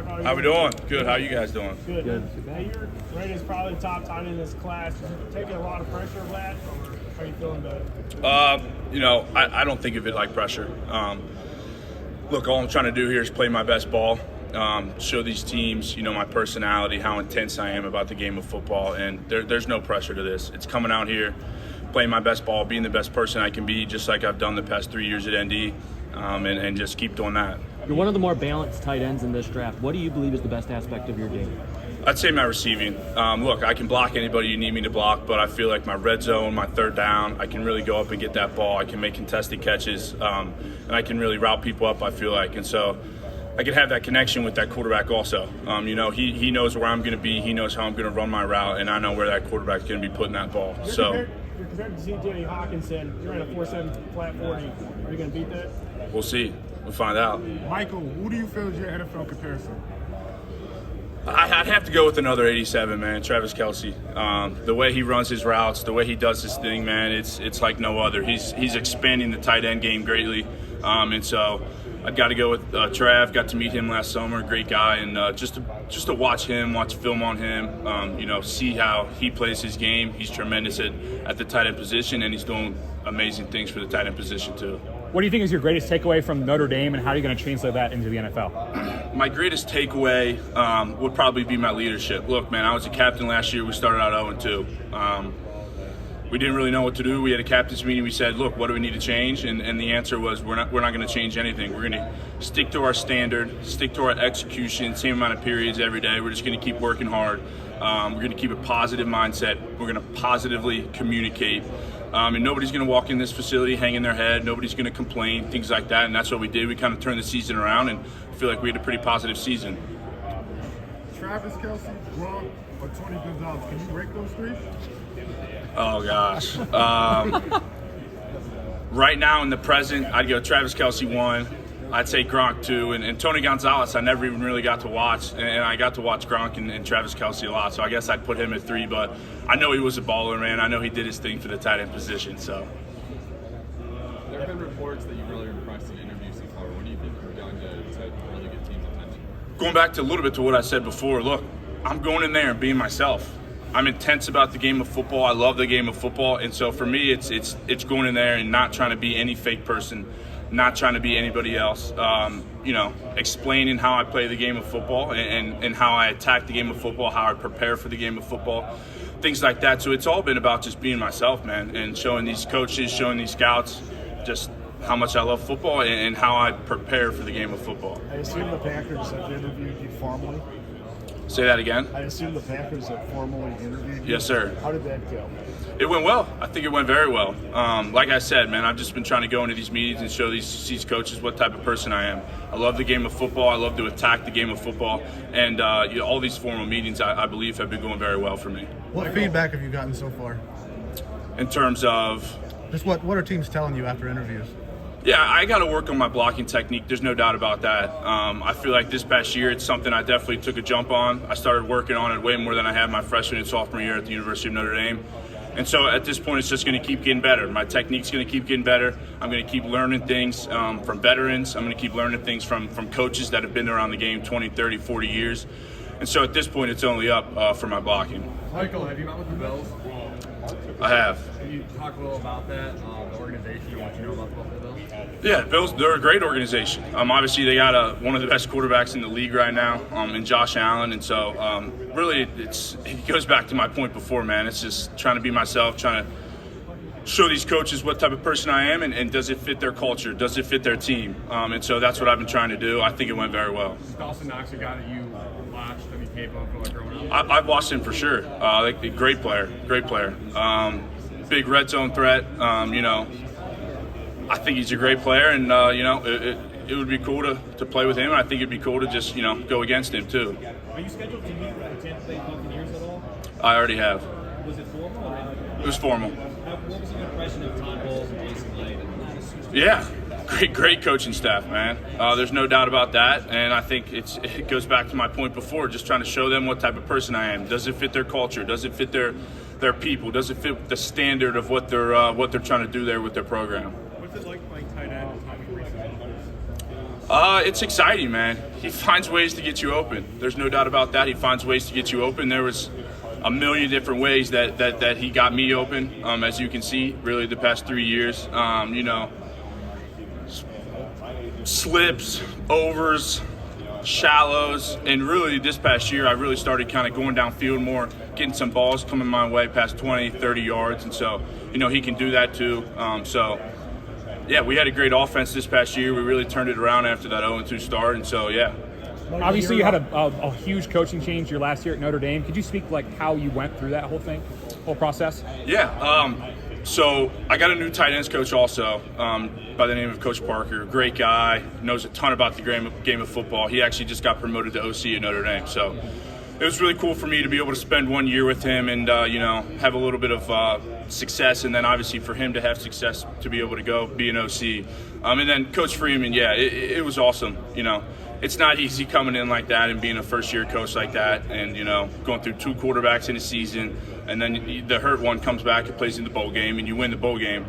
Michael. How we doing? Good. How you guys doing? Good. Hey, you're rated as probably the top tight end in this class. Is it taking a lot of pressure of that, or how are you feeling about it? I don't think of it like pressure. Look, all I'm trying to do here is play my best ball, show these teams, my personality, how intense I am about the game of football, and there's no pressure to this. It's coming out here, playing my best ball, being the best person I can be, just like I've done the past 3 years at ND, and just keep doing that. You're one of the more balanced tight ends in this draft. What do you believe is the best aspect of your game? I'd say my receiving. Look, I can block anybody you need me to block, but I feel like my red zone, my third down, I can really go up and get that ball. I can make contested catches, and I can really route people up, I feel like. And so I can have that connection with that quarterback also. He knows where I'm going to be. He knows how I'm going to run my route, and I know where that quarterback's going to be putting that ball. You're compared to C.J. Hawkinson. You're in a 4.7 flat 40. Are you going to beat that? We'll see. We'll find out. Michael, who do you feel is your NFL comparison? I'd have to go with another 87, man, Travis Kelce. The way he runs his routes, the way he does his thing, man, it's like no other. He's expanding the tight end game greatly, and so I've got to go with Trav. Got to meet him last summer, great guy, and just to watch him, watch film on him, see how he plays his game. He's tremendous at the tight end position, and he's doing amazing things for the tight end position too. What do you think is your greatest takeaway from Notre Dame, and how are you going to translate that into the NFL? My greatest takeaway would probably be my leadership. Look, man, I was a captain last year. We started out 0-2. We didn't really know what to do. We had a captain's meeting. We said, look, what do we need to change? And the answer was we're not going to change anything. We're going to stick to our standard, stick to our execution, same amount of periods every day. We're just going to keep working hard. We're going to keep a positive mindset. We're going to positively communicate. And nobody's going to walk in this facility hanging their head. Nobody's going to complain, things like that. And that's what we did. We kind of turned the season around, and I feel like we had a pretty positive season. Travis Kelce, Gronk, or Tony Gonzalez. Can you rank those three? Oh, gosh. Right now in the present, I'd go Travis Kelce 1. I'd say Gronk 2. And Tony Gonzalez, I never even really got to watch. And I got to watch Gronk and Travis Kelce a lot. So I guess I'd put him at 3. But I know he was a baller, man. I know he did his thing for the tight end position. So There have been reports that you've really impressed in interviews so far. What do you think you've done to really get teams' attention? Going back to a little bit to what I said before, look, I'm going in there and being myself. I'm intense about the game of football. I love the game of football. And so for me, it's going in there and not trying to be any fake person, not trying to be anybody else. Explaining how I play the game of football and how I attack the game of football, how I prepare for the game of football, things like that. So it's all been about just being myself, man, and showing these coaches, showing these scouts just how much I love football and how I prepare for the game of football. I assume the Packers have interviewed you formally. Say that again? I assume the Packers have formally interviewed you. Yes, sir. How did that go? It went well. I think it went very well. Like I said, man, I've just been trying to go into these meetings and show these coaches what type of person I am. I love the game of football. I love to attack the game of football. And all these formal meetings, I believe, have been going very well for me. What feedback have you gotten so far? In terms of? Just what are teams telling you after interviews? Yeah, I got to work on my blocking technique. There's no doubt about that. I feel like this past year, it's something I definitely took a jump on. I started working on it way more than I had my freshman and sophomore year at the University of Notre Dame. And so at this point, it's just going to keep getting better. My technique's going to keep getting better. I'm going to keep learning things from veterans. I'm going to keep learning things from coaches that have been around the game 20, 30, 40 years. And so at this point, it's only up for my blocking. Michael, have you met with the Bills? I have. Can you talk a little about that, the organization, and what you know about the Buffalo Bills? Yeah, Bills, they're a great organization. Obviously, they got one of the best quarterbacks in the league right now in Josh Allen. And so really it goes back to my point before, man. It's just trying to be myself, trying to show these coaches what type of person I am and does it fit their culture, does it fit their team. And so that's what I've been trying to do. I think it went very well. Is Dawson Knox a guy that you watched any tape of growing up? I've watched him for sure. Great player. Big red zone threat. I think he's a great player, and it would be cool to play with him. I think it'd be cool to just go against him too. Are you scheduled to meet with the Tampa Bay Buccaneers at all? I already have. Was it formal? Or It was formal. what was your impression of Todd Bowles and Jason Light? Yeah, great coaching staff, man. There's no doubt about that, and I think it goes back to my point before, just trying to show them what type of person I am. Does it fit their culture? Does it fit their people? Does it fit the standard of what they're trying to do there with their program? What's it like playing tight end and Tommy Reese's It's exciting, man. He finds ways to get you open. There's no doubt about that. He finds ways to get you open. There was a million different ways that he got me open, as you can see, really the past 3 years. Slips, overs, shallows, and really this past year I really started kind of going downfield more, getting some balls coming my way past 20, 30 yards, and so, he can do that too. Yeah, we had a great offense this past year. We really turned it around after that 0-2 start, and so, yeah. Obviously, you had a huge coaching change your last year at Notre Dame. Could you speak how you went through that whole process? Yeah. So I got a new tight ends coach also by the name of Coach Parker. Great guy, knows a ton about the game of football. He actually just got promoted to OC at Notre Dame. So it was really cool for me to be able to spend 1 year with him and, have a little bit of success, and then obviously for him to have success to be able to go be an OC. And then Coach Freeman, yeah, it was awesome. It's not easy coming in like that and being a first-year coach like that and, going through 2 quarterbacks in a season, and then the hurt one comes back and plays in the bowl game and you win the bowl game.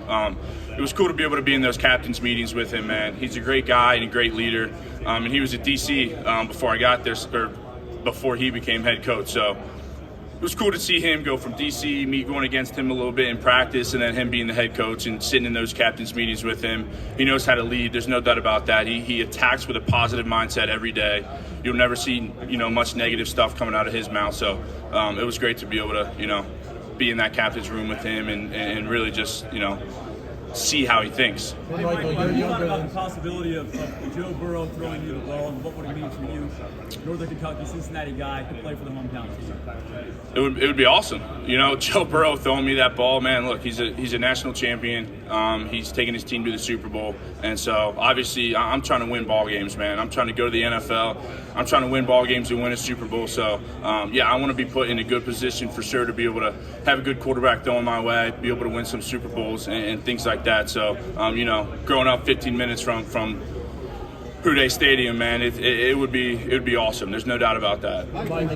It was cool to be able to be in those captains' meetings with him, man. He's a great guy and a great leader. And he was at D.C. Before I got there, or before he became head coach. So it was cool to see him go from D.C., me going against him a little bit in practice, and then him being the head coach and sitting in those captains' meetings with him. He knows how to lead. There's no doubt about that. He attacks with a positive mindset every day. You'll never see, much negative stuff coming out of his mouth. So it was great to be able to, be in that captain's room with him and really just, see how he thinks. Hey, Michael, you thought about the possibility of Joe Burrow throwing you the ball, and what would it mean for you, Northern Kentucky, Cincinnati guy, to play for the hometown team? It would be awesome. Joe Burrow throwing me that ball, man. Look, he's a national champion. He's taking his team to the Super Bowl, and so obviously I'm trying to win ball games, man. I'm trying to go to the NFL. I'm trying to win ball games and win a Super Bowl. So yeah, I want to be put in a good position for sure to be able to have a good quarterback throwing my way, be able to win some Super Bowls and things like that. So growing up 15 minutes from Pru Day Stadium, man, it would be awesome. There's no doubt about that.